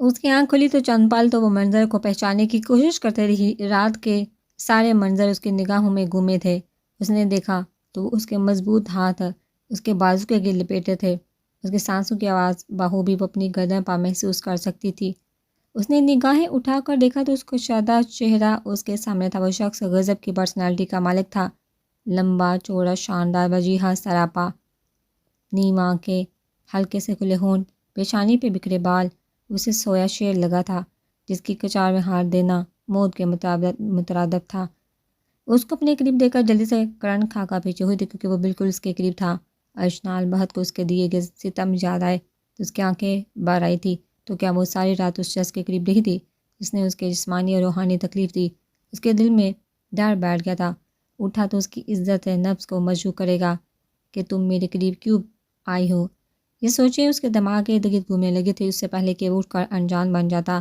اس کی آنکھ کھلی تو چند پل تو وہ منظر کو پہچاننے کی کوشش کرتے رہی۔ رات کے سارے منظر اس کی نگاہوں میں گھومے تھے۔ اس نے دیکھا تو اس کے مضبوط ہاتھ اس کے بازو کے گرد لپیٹے تھے، اس کے سانسوں کی آواز بخوبی وہ اپنی گردن پا محسوس کر سکتی تھی۔ اس نے نگاہیں اٹھا کر دیکھا تو اس کو شادہ چہرہ اس کے سامنے تھا۔ وہ شخص غضب کی پرسنالٹی کا مالک تھا، لمبا چوڑا، شاندار، وجیحہ، سراپا، نیم آنکھیں، ہلکے سے کھلے ہونٹ، پیشانی پہ بکھرے بال، اسے سویا شیر لگا تھا جس کی کچار میں ہار دینا موت کے مترادف تھا۔ اس کو اپنے قریب دیکھ کر جلدی سے کرن کھا پیچھے ہوئی تھی کیونکہ وہ بالکل اس کے قریب تھا۔ اشنال بہت کو اس کے دیے گئے ستم یاد آئے تو اس کی آنکھیں بار آئی تھی۔ تو کیا وہ ساری رات اس شخص کے قریب رہی تھی جس نے اس کے جسمانی اور روحانی تکلیف دی؟ اس کے دل میں ڈر بیٹھ گیا تھا، اٹھا تو اس کی عزت نفس کو مجروح کرے گا کہ تم میرے قریب کیوں آئی ہو؟ یہ سوچیں اس کے دماغ کے ارد گرد گھومنے لگے تھے۔ اس سے پہلے کہ وہ اٹھ کر انجان بن جاتا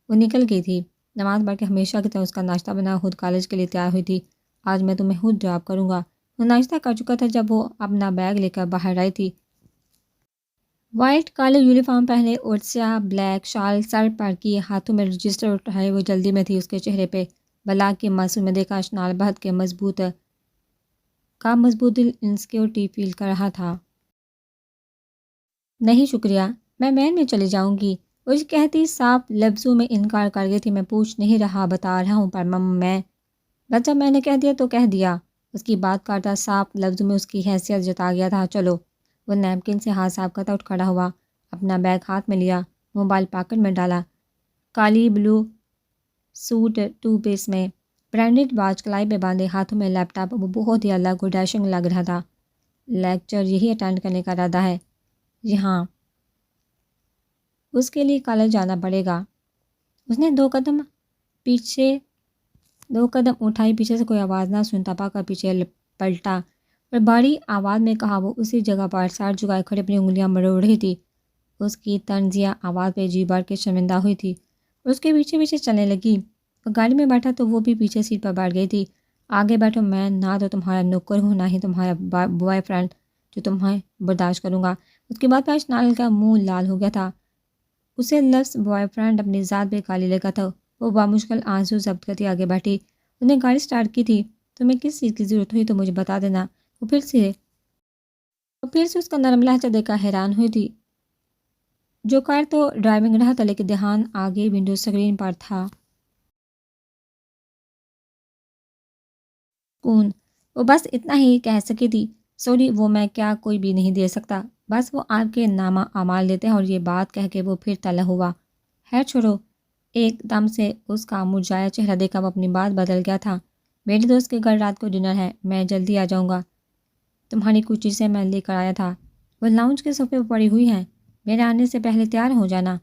وہ نکل گئی تھی۔ نماز پڑھ کے ہمیشہ کی طرح اس کا ناشتہ بنا خود کالج کے لیے تیار ہوئی تھی۔ آج میں تمہیں خود ڈراپ کروں گا۔ وہ ناشتہ کر چکا تھا جب وہ اپنا بیگ لے کر باہر آئی تھی۔ وائٹ کالج یونیفارم پہنے اور سیاہ بلیک شال سر پر کیے، ہاتھوں میں رجسٹر اٹھائے وہ جلدی میں تھی۔ اس کے چہرے پہ بلا کی معصوم میں دیکھا اشنال بہت کے مضبوط دل انسیکیورٹی فیل کر رہا تھا۔ نہیں شکریہ، میں وین میں چلی جاؤں گی، وہ کہتی صاف لفظوں میں انکار کر گئی تھی۔ میں پوچھ نہیں رہا، بتا رہا ہوں، پر میں بس جب میں نے کہہ دیا تو کہہ دیا۔ اس کی بات کرتا صاف لفظوں میں اس کی حیثیت جتا گیا تھا۔ چلو، وہ نیپکن سے ہاتھ صاف کرتا اٹھ کھڑا ہوا، اپنا بیگ ہاتھ میں لیا، موبائل پاکٹ میں ڈالا، کالی بلو سوٹ 2 پیس میں، برانڈڈ واچ کلائی پہ باندھے، ہاتھوں میں لیپ ٹاپ۔ وہ بہت ہی الگ اور ڈیشنگ لگ رہا تھا۔ لیکچر یہی اٹینڈ کرنے کا ارادہ ہے؟ جی ہاں، اس کے لیے کالج جانا پڑے گا۔ اس نے 2 قدم اٹھائی، پیچھے سے کوئی آواز نہ سنتا پا کر پیچھے پلٹا اور بھاری آواز میں کہا۔ وہ اسی جگہ پر سر جھکائے کھڑے اپنی انگلیاں مروڑ رہی تھی۔ اس کی طنزیہ آواز پہ جی بھر کے شرمندہ ہوئی تھی اور اس کے پیچھے پیچھے چلنے لگی۔ وہ گاڑی میں بیٹھا تو وہ بھی پیچھے سیٹ پر بیٹھ گئی تھی۔ آگے بیٹھو، میں نہ تو تمہارا نوکر ہوں، نہ ہی تمہارا بوائے فرینڈ جو تمہیں برداشت کروں گا۔ اس کی بات پر اشنال کا منہ لال ہو گیا تھا۔ اسے لفظ بوائے فرینڈ اپنی ذات پہ کالی لگا تھا۔ وہ بامشکل آنسو ضبط کرتی آگے بیٹھی۔ اس نے گاڑی سٹارٹ کی تھی۔ تمہیں کس چیز کی ضرورت ہوئی تو مجھے بتا دینا۔ وہ پھر سے اس کا نرم لہجہ دیکھ کر حیران ہوئی تھی۔ جو کار تو ڈرائیونگ رہا تھا لیکن دھیان آگے ونڈو اسکرین پر تھا۔ کون؟ وہ بس اتنا ہی کہہ سکی تھی، سوری، وہ میں کیا کوئی بھی نہیں دے سکتا، بس وہ آپ کے نامہ اعمال دیتے ہیں۔ اور یہ بات کہہ کے وہ پھر تلا ہوا۔ خیر چھوڑو۔ ایک دم سے اس کا مرجھایا چہرہ دیکھا وہ اپنی بات بدل گیا تھا۔ میری دوست کے گھر رات کو ڈنر ہے، میں جلدی آ جاؤں گا۔ تمہاری کچھ چیزیں میں لے کر آیا تھا، وہ لاؤنج کے صوفے پر پڑی ہوئی ہیں، میرے آنے سے پہلے تیار ہو جانا۔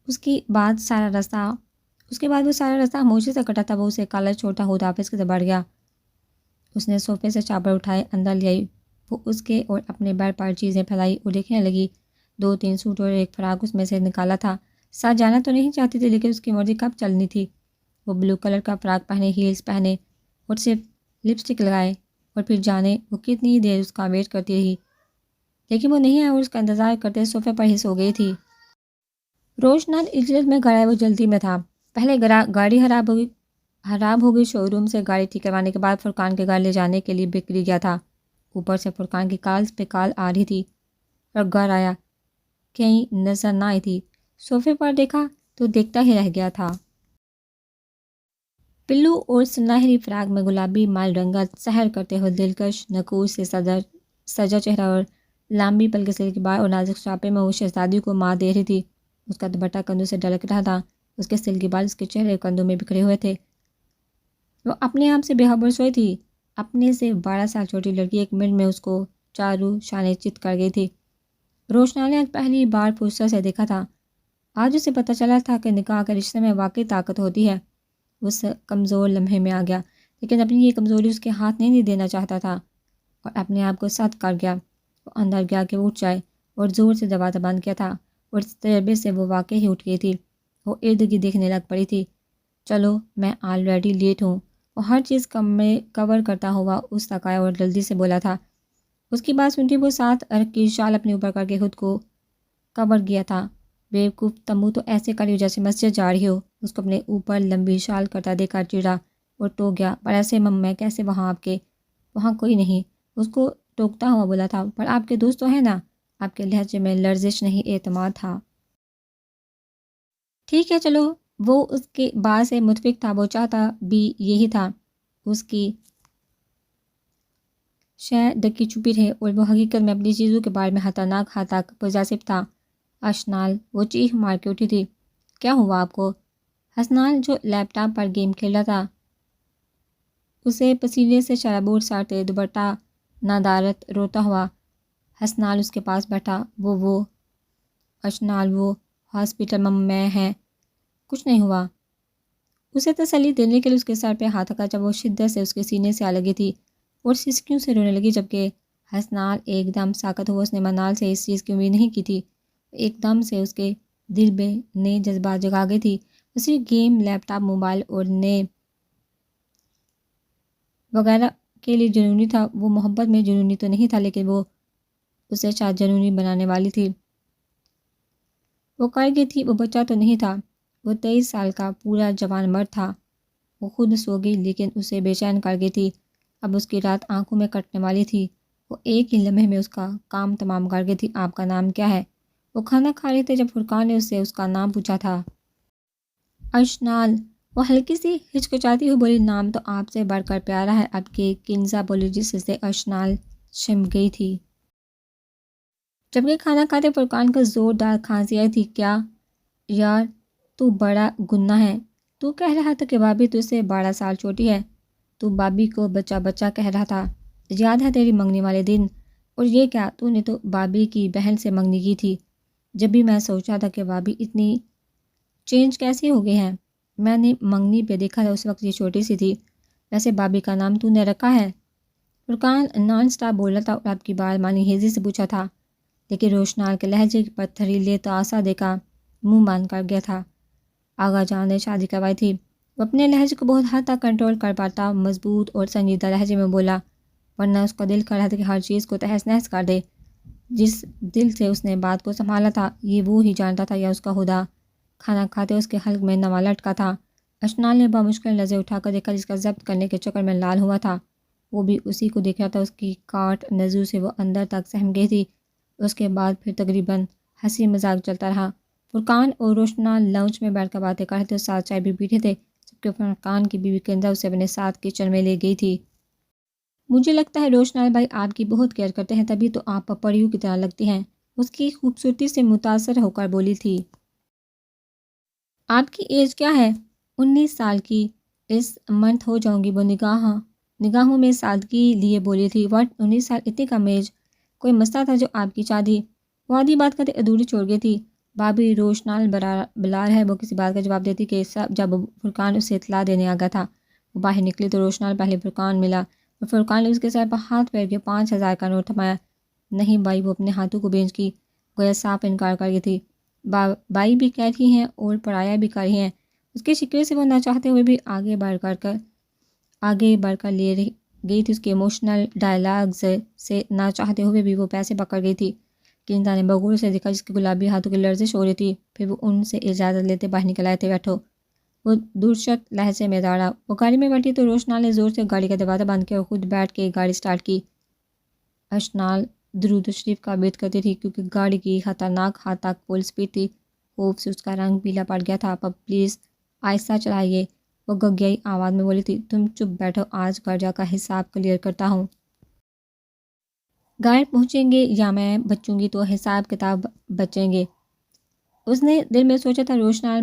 اس کے بعد وہ سارا رستہ خاموشی سے کٹا تھا۔ وہ اسے کالج چھوڑتا خود آفس کی طرف بڑھ گیا۔ اس نے صوفے سے چادر اٹھائے، اندر لے آئی۔ وہ اس کے اور اپنے بیڈ پر چیزیں پھیلائی اور دیکھنے لگی۔ 2-3 سوٹ اور ایک فراق اس میں سے نکالا تھا۔ ساتھ جانا تو نہیں چاہتی تھی لیکن اس کی مرضی کب چلنی تھی۔ وہ بلو کلر کا فراق پہنے، ہیلز پہنے اور صرف لپسٹک لگائے، اور پھر جانے وہ کتنی دیر اس کا ویٹ کرتی رہی لیکن وہ نہیں آیا اور اس کا انتظار کرتے صوفے پر ہی سو گئی تھی۔ روشنال اجلت میں گھر آئے، وہ جلدی میں تھا۔ پہلے گاڑی خراب ہو گئی۔ شو روم سے گاڑی ٹھیک کروانے کے بعد فرقان کے گھر لے جانے کے لیے بکری گیا تھا۔ اوپر سے فرقان کی کالز پہ کال آ رہی تھی اور گھر آیا کہیں نظر نہ آئی تھی۔ صوفے پر دیکھا تو دیکھتا ہی رہ گیا تھا۔ پلو اور سنہری فراق میں گلابی مائل رنگت سحر کرتے ہوئے دلکش نقوش سے سجا چہرہ اور لمبی پلکیں سلک بال اور نازک شاپے میں وہ شہزادی کو ماں دے رہی تھی۔ اس کا دوپٹہ کندھوں سے ڈھلک رہا تھا، اس کے سلکی بال اس کے چہرے اور کندھوں میں بکھرے ہوئے تھے۔ وہ اپنے آپ سے بے خبر سوئی تھی۔ اپنے سے 12 سال چھوٹی لڑکی ایک منٹ میں اس کو چاروں شانے چت کر گئی تھی۔ روشنال نے آج پہلی بار فرصت سے دیکھا تھا۔ آج اسے پتہ چلا تھا کہ نکاح کے رشتے میں واقعی طاقت ہوتی ہے۔ اس کمزور لمحے میں آ گیا لیکن اپنی یہ کمزوری اس کے ہاتھ نہیں دینا چاہتا تھا اور اپنے آپ کو سخت کر گیا۔ وہ اندر گیا کہ وہ اٹھ جائے اور زور سے دروازہ بند کیا تھا اور اس تجربے سے وہ واقعی ہی اٹھ گئی تھی۔ وہ ارد گرد دیکھنے لگ پڑی تھی۔ چلو، میں آلریڈی لیٹ ہوں۔ وہ ہر چیز کور کرتا ہوا اس تک آیا اور جلدی سے بولا تھا۔ اس کی بات سنتی وہ 7 ارک کی شال اپنے اوپر کر کے خود کو کور گیا تھا بیوقوف، تمو تو ایسے کری جیسے مسجد جا رہی ہو۔ اس کو اپنے اوپر لمبی شال کرتا دیکھ کر چڑا اور ٹوک گیا، پر ایسے میں کیسے وہاں آپ کے وہاں کوئی نہیں، اس کو ٹوکتا ہوا بولا تھا، پر آپ کے دوست تو ہیں نا۔ آپ کے لہجے میں لرزش نہیں، اعتماد تھا۔ ٹھیک ہے چلو، وہ اس کے بات سے متفق تھا، وہ چاہتا بھی یہی تھا، اس کی شہ ڈکی چھپی رہے اور وہ حقیقت میں اپنی چیزوں کے بارے میں خطرناک حد تک پوزیسو تھا۔ اشنال، وہ چیخ مار کے اٹھی تھی۔ کیا ہوا آپ کو؟ حسنال جو لیپ ٹاپ پر گیم کھیل رہا تھا، اسے پسینے سے شرابور ساڑھتے دوپٹہ نادارت روتا ہوا حسنال اس کے پاس بیٹھا۔ وہ اشنال، وہ ہاسپٹل میں ہے، کچھ نہیں ہوا۔ اسے تسلی دینے کے لیے اس کے سر پہ ہاتھ رکھا جب وہ شدت سے اس کے سینے سے آ لگی تھی اور سسکیوں سے رونے لگی، جبکہ حسنال ایک دم ساکت ہوا۔ اس نے منال سے اس چیز کی امید نہیں کی تھی، ایک دم سے اس کے دل میں نئے جذبات جگا گئی تھی۔ وہ صرف گیم، لیپ ٹاپ، موبائل اور نئے وغیرہ کے لیے جنونی تھا۔ وہ محبت میں جنونی تو نہیں تھا، لیکن وہ اسے شاید جنونی بنانے والی تھی۔ وہ کر گئی تھی، وہ بچہ تو نہیں تھا، وہ 23 سال کا پورا جوان مرد تھا۔ وہ خود سو گئی لیکن اسے بے چین کر گئی تھی۔ اب اس کی رات آنکھوں میں کٹنے والی تھی۔ وہ ایک ہی لمحے میں اس کا کام تمام کر گئی تھی۔ آپ کا نام کیا ہے؟ وہ کھانا کھا رہے تھے جب فرقان نے اس سے اس کا نام پوچھا تھا۔ اشنال، وہ ہلکی سی ہچکچاتی ہوئی بولی، نام تو آپ سے بڑھ کر پیارا ہے، اب کی کنزا بولی، جس سے اشنال شم گئی تھی۔ جبکہ کھانا کھاتے فرقان کا زوردار کھانسی آئی تھی۔ کیا یار، تو بڑا گناہ ہے، تو کہہ رہا تھا کہ بابی تجھ سے 12 سال چھوٹی ہے، تو بابی کو بچہ بچہ کہہ رہا تھا، یاد ہے تیری منگنی والے دن؟ اور یہ کیا، تو نے تو بابی کی بہن سے منگنی کی تھی۔ جب بھی میں سوچا تھا کہ بابی اتنی چینج کیسے ہو گئی ہیں، میں نے منگنی پہ دیکھا تھا، اس وقت یہ چھوٹی سی تھی۔ ویسے بابی کا نام تو نے رکھا ہے؟ فرقان نان سٹاپ بول رہا تھا اور آپ کی بات مانی ہیزی سے پوچھا تھا، لیکن روشنال کے لہجے پر تھریلے تاسا دیکھا منہ باندھ کر گیا تھا۔ آغا جان نے شادی کروائی تھی۔ وہ اپنے لہجے کو بہت حد تک کنٹرول کر پاتا، مضبوط اور سنجیدہ لہجے میں بولا، ورنہ اس کا دل کر رہا تھا کہ ہر چیز کو تہس نہس کر دے۔ جس دل سے اس نے بات کو سنبھالا تھا، یہ وہ ہی جانتا تھا یا اس کا خدا۔ کھانا کھاتے اس کے حلق میں نواں لٹکا تھا۔ اشنال نے بامشکل نظر اٹھا کر دیکھا، جس کا ضبط کرنے کے چکر میں لال ہوا تھا، وہ بھی اسی کو دیکھ رہا تھا۔ اس کی کاٹ نظروں سے وہ اندر تک سہم گئی تھی۔ اس کے بعد پھر تقریباً ہنسی مذاق چلتا رہا۔ فرقان اور روشنال لاؤنج میں بیٹھ کر باتیں کر رہے تھے اور ساتھ چائے بھی پیتے تھے، جبکہ فرقان کی بیوی کنزا اسے اپنے ساتھ کچن میں لے گئی تھی۔ مجھے لگتا ہے روشنال بھائی آپ کی بہت کیئر کرتے ہیں، تبھی تو آپ پریوں کی طرح لگتی ہیں، اس کی خوبصورتی سے متاثر ہو کر بولی تھی۔ آپ کی ایج کیا ہے؟ 19 سال کی، اس منتھ ہو جاؤں گی، وہ نگاہوں میں سادگی لیے بولی تھی۔ واٹ، 19 سال، اتنی کم ایج؟ کوئی مسئلہ تھا جو آپ کی شادی؟ وہ آدھی بات کرتے ادھوری چھوڑ گئی تھی۔ بابی، روشنال بلا رہا ہے، وہ کسی بات کا جواب دیتی کہ جب فرقان اسے اطلاع دینے آ گیا تھا۔ وہ باہر نکلی تو روشنال پہلے فرقان ملا اور فرقان نے اس کے سر پر ہاتھ پھیر کے 5000 کا نوٹ تھمایا۔ نہیں بائی، وہ اپنے ہاتھوں کو بھیج کی گویا صاف انکار کر گئی تھی۔ بائی بھی کہہ رہی ہیں اور پرایا بھی کر رہی ہیں۔ اس کے شکوے سے وہ نہ چاہتے ہوئے بھی آگے بڑھ کر لے گئی تھی۔ اس کے ایموشنل ڈائلاگز سے نہ چاہتے ہوئے بھی وہ پیسے پکڑ گئی تھی۔ کنزا نے بغور سے دیکھا، جس کے گلابی ہاتھوں کی لرزش ہو رہی تھی، پھر وہ ان سے اجازت لیتے باہر نکل آئے تھے۔ بیٹھو، وہ درشت لہجے میں داڑا۔ وہ گاڑی میں بیٹھی تو روشنال نے زور سے گاڑی کا دروازہ بند کیا اور خود بیٹھ کے گاڑی سٹارٹ کی۔ اشنال درود شریف کا بیت کرتی تھی کیونکہ گاڑی کی خطرناک حد تک فل سپیڈ تھی۔ خوف سے اس کا رنگ پیلا پڑ گیا تھا۔ اب پلیز آہستہ چلائیے، وہ گگیائی آواز میں بولی تھی۔ تم چپ بیٹھو، آج گھر جا کر حساب کلیئر کرتا ہوں۔ گھر پہنچیں گے یا میں بچوں گی تو حساب کتاب بچیں گے، اس نے دل میں سوچا تھا۔ روشنال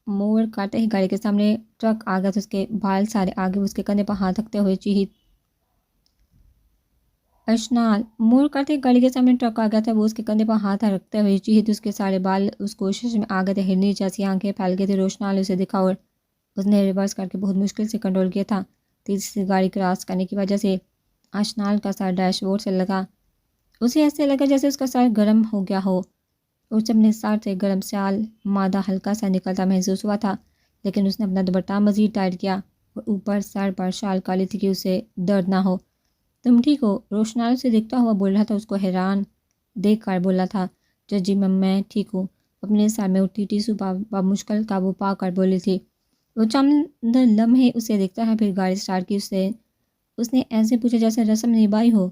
موڑ کرتے ہی گاڑی کے سامنے ٹرک آ گیا تو اس کے بال سارے آگے، اس کے کندھے پر ہاتھ رکھتے ہوئے چیخی۔ اشنال، موڑ کرتے ہی گاڑی کے سامنے ٹرک آ گیا تھا، وہ اس کے کندھے پر ہاتھ رکھتے ہوئے چیخی تو اس کے سارے بال اس کوشش میں آ گئے تھے، ہرنی جیسی آنکھیں پھیل گئی تھی۔ روشنال نے اسے دیکھا اور اس نے ریورس کر کے بہت مشکل سے کنٹرول کیا تھا۔ تیزی سے گاڑی کراس کرنے کی وجہ سے اشنال کا سر ڈیش بورڈ سے لگا۔ اسے ایسے لگا جیسے اس کا سر گرم ہو گیا ہو، اور جب اپنے سر سے گرم سیال مادہ ہلکا سا نکلتا محسوس ہوا تھا، لیکن اس نے اپنا دوپٹہ مزید ٹائٹ کیا اور اوپر سر پر شال کالی تھی کہ اسے درد نہ ہو۔ تم ٹھیک ہو؟ روشنال سے دیکھتا ہوا بول رہا تھا، اس کو حیران دیکھ کر بولا تھا، جی میں ٹھیک ہوں۔ اپنے سر میں اٹھتی ٹیسو بمشکل قابو پا کر بولی تھی۔ وہ چند لمحے اسے دیکھتا ہے، پھر گاڑی اسٹارٹ کی۔ اس نے ایسے پوچھا جیسے رسم نبھائی ہو،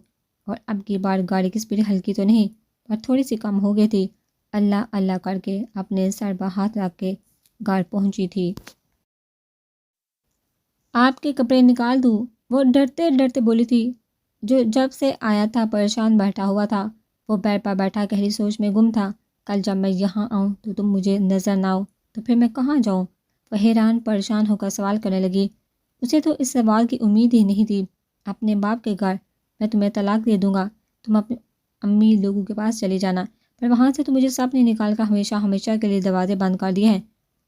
اور اب کی بار گاڑی کی سپیڈ ہلکی تو نہیں پر تھوڑی سی کم ہو گئی تھی۔ اللہ اللہ کر کے اپنے سر پر ہاتھ رکھ کے گھر پہنچی تھی۔ آپ کے کپڑے نکال دوں؟ وہ ڈرتے ڈرتے بولی تھی۔ جو جب سے آیا تھا پریشان بیٹھا ہوا تھا، وہ بیڈ پر بیٹھا گہری سوچ میں گم تھا۔ کل جب میں یہاں آؤں تو تم مجھے نظر نہ آؤ تو پھر میں کہاں جاؤں؟ وہ حیران پریشان ہو کر سوال کرنے لگی۔ اسے تو اس سوال کی امید ہی نہیں تھی۔ اپنے باپ کے گھر، میں تمہیں طلاق دے دوں گا، تم اپنے امی لوگوں کے پاس چلی جانا، پر وہاں سے تو مجھے سب نے نکال کر ہمیشہ ہمیشہ کے لیے دروازے بند کر دیے ہیں۔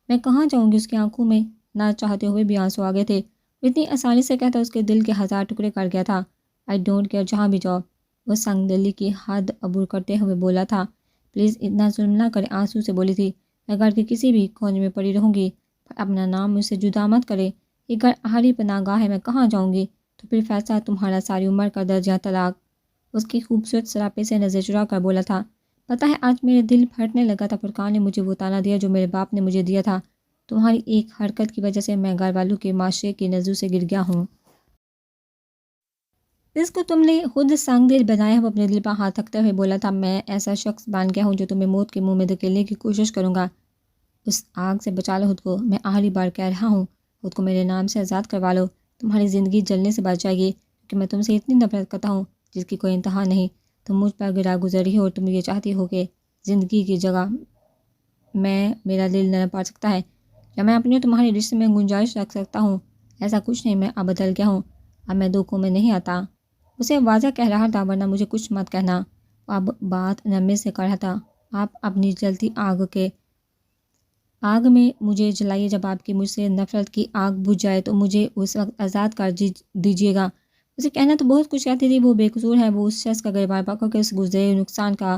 میں کہاں جاؤں گی؟ اس کی آنکھوں میں نہ چاہتے ہوئے بھی آنسو آ گئے تھے۔ اتنی آسانی سے کہتا اس کے دل کے 1000 ٹکڑے کر گیا تھا۔ آئی ڈونٹ کیئر، جہاں بھی جاؤ۔ وہ سنگ دلی کی حد عبور کرتے ہوئے بولا تھا۔ پلیز اتنا ظلم نہ کرے، آنسو سے بولی تھی۔ میں گھر کے کسی بھی کونے میں پڑی رہوں گی، پر اپنا نام مجھ سے جدا مت کرے۔ یہ گھر آخری پناہ گاہ ہے، میں کہاں جاؤں گی؟ تو پھر فیصلہ تمہارا، ساری عمر کا درجہ طلاق۔ اس کی خوبصورت سراپے سے نظر چرا کر بولا تھا۔ پتہ ہے آج میرے دل پھٹنے لگا تھا، فرقان نے مجھے وہ تانا دیا جو میرے باپ نے مجھے دیا تھا۔ تمہاری ایک حرکت کی وجہ سے میں گھر والوں کے معاشرے کی نظروں سے گر گیا ہوں۔ اس کو تم نے خود سنگ دل بنایا ہے۔ وہ اپنے دل پر ہاتھ رکھتے ہوئے بولا تھا۔ میں ایسا شخص بن گیا ہوں جو تمہیں موت کے منہ میں دھکیلنے کی کوشش کروں گا۔ اس آگ سے بچا لو خود کو، میں آخری بار کہہ رہا ہوں، خود کو میرے نام سے آزاد کروا لو۔ تمہاری زندگی جلنے سے بچ جائے گی، کیونکہ میں تم سے اتنی نفرت کرتا ہوں جس کی کوئی انتہا نہیں۔ تم مجھ پر گرا گزری ہو اور تم یہ چاہتی ہو کہ زندگی کی جگہ میرا دل نہ پڑ سکتا ہے، یا میں اپنے تمہارے رشتے میں گنجائش رکھ سکتا ہوں۔ ایسا کچھ نہیں، میں اب بدل گیا ہوں، اب میں دھوکوں میں نہیں آتا۔ اسے واضح کہہ رہا تھا، ورنہ مجھے کچھ مت کہنا۔ اب بات نرمی سے کر رہا تھا۔ آپ اپنی جلتی آگ میں مجھے جلائیے، جب آپ کی مجھ سے نفرت کی آگ بجھ جائے تو مجھے اس وقت آزاد کر دیجیے گا۔ اسے کہنا تو بہت کچھ چاہتی تھی، وہ بے قصور ہے۔ وہ اس شخص کا گریبان پکڑ کے اس گزرے نقصان کا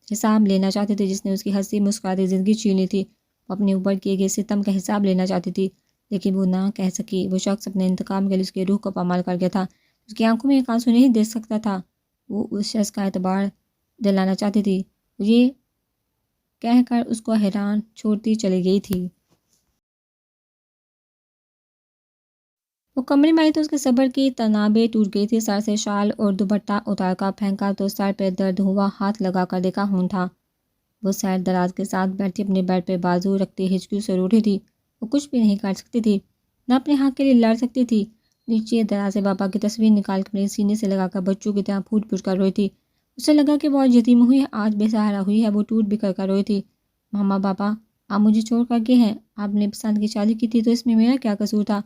حساب لینا چاہتی تھی جس نے اس کی ہنسی مسکراتی زندگی چھین لی تھی۔ وہ اپنے اوپر کیے گئے ستم کا حساب لینا چاہتی تھی، لیکن وہ نہ کہہ سکی۔ وہ شخص اپنے انتقام کے لیے اس کی روح کو پامال کر گیا تھا۔ اس کی آنکھوں میں ایک آنسو نہیں دیکھ سکتا تھا۔ وہ اس شخص کا اعتبار دلانا چاہتی تھی، یہ کہہ کر اس کو حیران چھوڑتی چلی گئی تھی۔ وہ کمرے میں آئی تو اس کے صبر کی تنابیں ٹوٹ گئی تھی۔ سر سے شال اور دوپٹہ اتار کر پھینکا تو سر پہ درد ہوا ہاتھ لگا کر دیکھا خون تھا۔ وہ سیر دراز کے ساتھ بیٹھی اپنے بیڈ پہ بازو رکھتی ہچکیوں سے روٹھی تھی۔ وہ کچھ بھی نہیں کر سکتی تھی، نہ اپنے حق کے لیے لڑ سکتی تھی۔ نیچے دراز سے بابا کی تصویر نکال کے اپنے سینے سے لگا کر بچوں کی طرح پھوٹ پھوٹ کر روئی تھی۔ اسے لگا کہ وہ آج یتیم ہوئی ہے، آج بے سہارا ہوئی ہے۔ وہ ٹوٹ بکھر کر روئی تھی۔ ماما بابا، آپ مجھے چھوڑ کر گئے ہیں، آپ نے پسند کی شادی کی تھی تو اس میں میرا کیا قصور تھا؟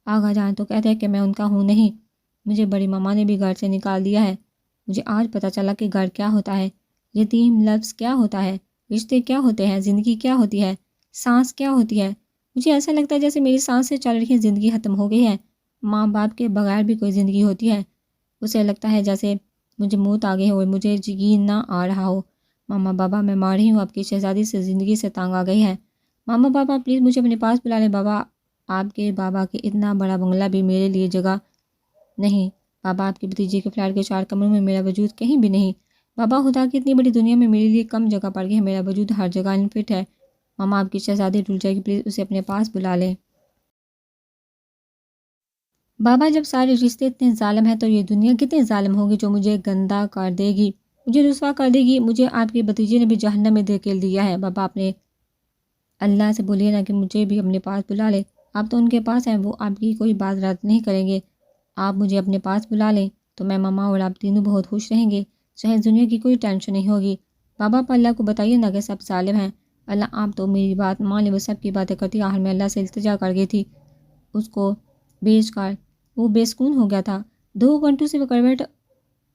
آغا جان تو کہتے ہیں کہ میں ان کا ہوں نہیں، مجھے بڑی ماما نے بھی گھر سے نکال دیا ہے۔ مجھے آج پتہ چلا کہ گھر کیا ہوتا ہے، یتیم لفظ کیا ہوتا ہے، رشتے کیا ہوتے ہیں، زندگی کیا ہوتی ہے، سانس کیا ہوتی ہے۔ مجھے ایسا لگتا ہے جیسے میری سانسیں چل رہی ہیں، زندگی ختم ہو گئی ہے۔ ماں باپ کے بغیر بھی کوئی زندگی ہوتی ہے۔ اسے لگتا ہے جیسے مجھے موت آ گئی ہو اور مجھے یقین نہ آ رہا ہو۔ ماما بابا، میں مار رہی ہوں، آپ کی شہزادی سے زندگی سے تانگ آ گئی ہے۔ ماما بابا پلیز مجھے اپنے پاس بلا لیں۔ بابا، آپ کے بابا کے اتنا بڑا بنگلہ بھی میرے لیے جگہ نہیں۔ بابا، آپ کی بھتیجی کے فلیٹ کے 4 کمروں میں میرا وجود کہیں بھی نہیں۔ بابا، خدا کی اتنی بڑی دنیا میں میرے لیے کم جگہ پڑ گئی ہے، میرا وجود ہر جگہ انفٹ ہے۔ ماما، آپ کی شہزادی ٹوٹ جائے گی، پلیز اسے اپنے پاس بلا لیں۔ بابا، جب سارے رشتے اتنے ظالم ہیں تو یہ دنیا کتنی ظالم ہوگی جو مجھے گندا کر دے گی، مجھے رسوا کر دے گی۔ مجھے آپ کی بھتیجی نے بھی جہنم میں دھکیل دیا ہے۔ بابا، اپنے اللہ سے بولیے نا کہ مجھے بھی اپنے پاس بلا لے۔ آپ تو ان کے پاس ہیں، وہ آپ کی کوئی بات رد نہیں کریں گے۔ آپ مجھے اپنے پاس بلا لیں تو میں، ماما اور آپ تینوں بہت خوش رہیں گے، چاہے دنیا کی کوئی ٹینشن نہیں ہوگی۔ بابا، آپ اللہ کو بتائیے نا کہ سب ظالم ہیں۔ اللہ، آپ تو میری بات مان لیں۔ وہ سب کی باتیں کرتی، آخر میں اللہ سے التجا کر گئی تھی۔ اس کو بیچ کر وہ بے سکون ہو گیا تھا۔ 2 گھنٹوں سے وہ کروٹ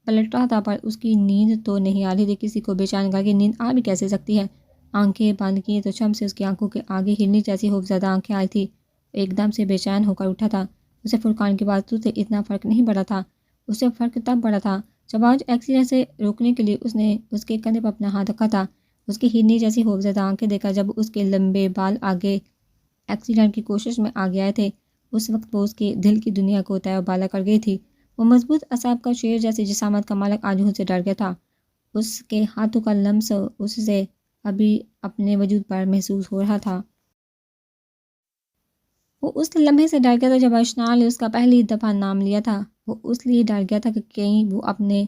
پلٹ رہا تھا پر اس کی نیند تو نہیں آ رہی تھی۔ کسی کو بے چین کر کے نیند آ بھی کیسے سکتی ہے؟ آنکھیں بند کی تو چم سے اس کی آنکھوں کے آگے ہلنی جیسی خوفزدہ آنکھیں آئی تھی۔ ایک دم سے بے چین ہو کر اٹھا تھا۔ اسے فرقان کی باتوں سے اتنا فرق نہیں پڑا تھا۔ اسے فرق تب پڑا تھا جب آج ایکسیڈنٹ سے روکنے کے لیے اس نے اس کے کندھے پر اپنا ہاتھ رکھا تھا۔ اس کی ہلنی جیسی خوفزدہ آنکھیں دیکھ کر جب اس کے لمبے بال آگے ایکسیڈنٹ کی کوشش میں آگے آئے تھے، اس وقت وہ اس کے دل کی دنیا کو تہ و بالا کر گئی تھی۔ وہ مضبوط اعصاب کا شیر جیسی جسامت کا مالک آج اس سے ڈر گیا تھا۔ اس کے ہاتھوں کا لمس اس سے ابھی اپنے وجود پر محسوس ہو رہا تھا۔ وہ اس لمحے سے ڈر گیا تھا جب اشنا نے اس کا پہلی دفعہ نام لیا تھا۔ وہ اس لیے ڈر گیا تھا کہ کہیں وہ اپنے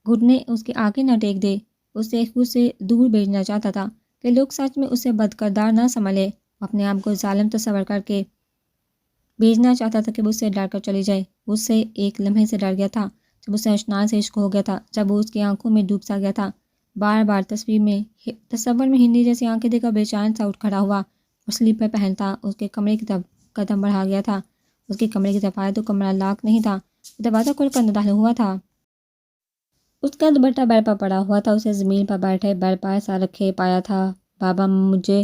گھٹنے اس کے آگے نہ ٹیک دے۔ اسے خود سے دور بھیجنا چاہتا تھا کہ لوگ سچ میں اسے بدکردار نہ سنبھلے۔ اپنے آپ کو ظالم تصور کر کے بھیجنا چاہتا تھا کہ وہ اس سے ڈر کر چلی جائے۔ اس سے ایک لمحے سے ڈر گیا تھا جب اسے اشنا سے عشق ہو گیا تھا، جب وہ اس کی آنکھوں میں ڈوب سا گیا تھا۔ بار بار تصور میں ہندی جیسی آنکھیں دیکھ کر بے چین سا اٹھ کھڑا ہوا اور سلیپر پہنتا اس کے کمرے کی طرف قدم بڑھا گیا تھا۔ اس کے کمرے کی طرف آیا تو کمرہ لاک نہیں تھا، دروازہ کھل کر داخل ہوا تھا۔ اس کا دوپٹہ بیڈ پر پڑا ہوا تھا، اسے زمین پر بیٹھے بیڈ پر ایسا رکھے پایا تھا۔ بابا مجھے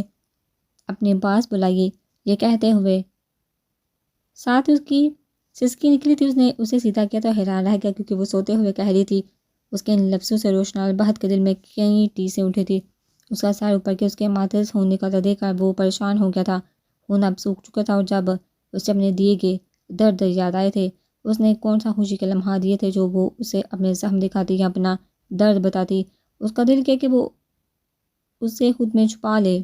اپنے پاس بلائیے، یہ کہتے ہوئے ساتھ اس کی سسکی نکلی تھی۔ اس نے اسے سیدھا کیا تو حیران رہ گیا کیونکہ وہ سوتے ہوئے کہہ رہی تھی۔ اس کے ان لفظوں سے روشنال بہت کے دل میں کئی ٹیسیں اٹھی تھی۔ اس کا سر اوپر کے اس کے ماتھے سے خون نکلتا دیکھ کر وہ پریشان ہو گیا تھا۔ خون اب سوکھ چکا تھا اور جب اسے اپنے دیے گئے درد یاد آئے تھے، اس نے کون سا خوشی کے لمحات دیے تھے جو وہ اسے اپنے زخم دکھاتی یا اپنا درد بتاتی۔ اس کا دل کیا کہ وہ اسے خود میں چھپا لے۔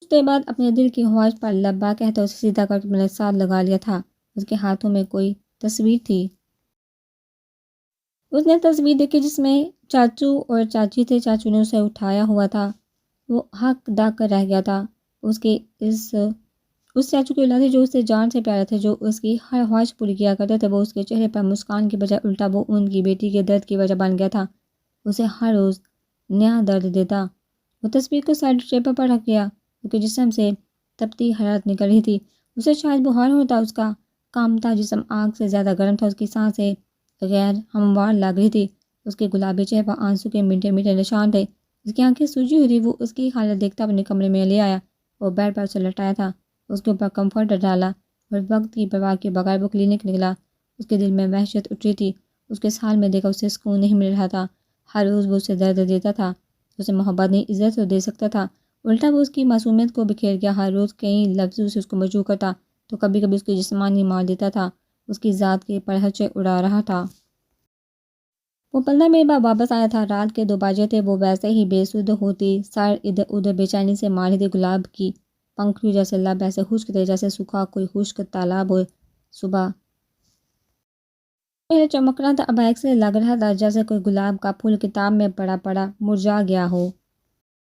کچھ دیر بعد اپنے دل کی خواہش پر لبا کہتا اسے سیدھا کر کے اپنے ساتھ لگا لیا تھا۔ اس کے ہاتھوں میں کوئی تصویر تھی۔ اس نے تصویر دیکھی جس میں چاچو اور چاچی تھے۔ چاچو نے اسے اٹھایا ہوا تھا۔ وہ ہک ڈاک کر رہ گیا تھا۔ اس چاچو کی اولاد تھے جو اس سے جان سے پیارے تھے، جو اس کی ہر خواہش پوری کیا کرتے تھے۔ وہ اس کے چہرے پر مسکان کی بجائے الٹا وہ ان کی بیٹی کے درد کی وجہ بن گیا تھا۔ اسے ہر روز نیا درد دیتا۔ وہ تصویر کو سائڈ ٹیبل پر رکھ گیا کیونکہ جسم سے تپتی حرارت نکل رہی تھی۔ اسے شاید بخار ہوتا۔ اس کا کانپتا جسم آگ سے زیادہ گرم تھا۔ اس کی سانسیں غیر ہموار لگ رہی تھی۔ اس کے گلابی چہرے پر آنسو کے میٹھے میٹھے نشان تھے۔ اس کی آنکھیں سوجی ہوئی تھی۔ وہ اس کی حالت دیکھتا اپنے کمرے میں لے آیا اور بیڈ پر اسے لٹایا تھا۔ اس کے اوپر کمفرٹ ڈالا اور وقت کی پرواہ کے بغیر وہ کلینک نکلا۔ اس کے دل میں وحشت اٹھ رہی تھی۔ اس کے حال میں دیکھا اسے سکون نہیں مل رہا تھا۔ ہر روز وہ اسے درد دیتا تھا۔ اسے محبت نہیں عزت تو دے سکتا تھا، الٹا وہ اس کی معصومیت کو بکھیر گیا۔ ہر روز کئی لفظوں سے اس کو مجروح کرتا تو کبھی کبھی اس کی جسمانی مار دیتا تھا۔ اس کی ذات کے پرہچے اڑا رہا تھا۔ وہ 15 منٹ بعد واپس آیا تھا۔ رات کے 2 بجے تھے۔ وہ ویسے ہی بے سدھ ہوتی، سر ادھر ادھر بے چینی سے مار رہی تھی۔ گلاب کی پنکھڑیوں جیسے لب ایسے خشک تھے جیسے سوکھا کوئی خشک تالاب ہو۔ صبح پہلے چمک رہا تھا، اب ایسے لگ رہا تھا جیسے کوئی گلاب کا پھول کتاب میں پڑا پڑا مرجھا گیا ہو۔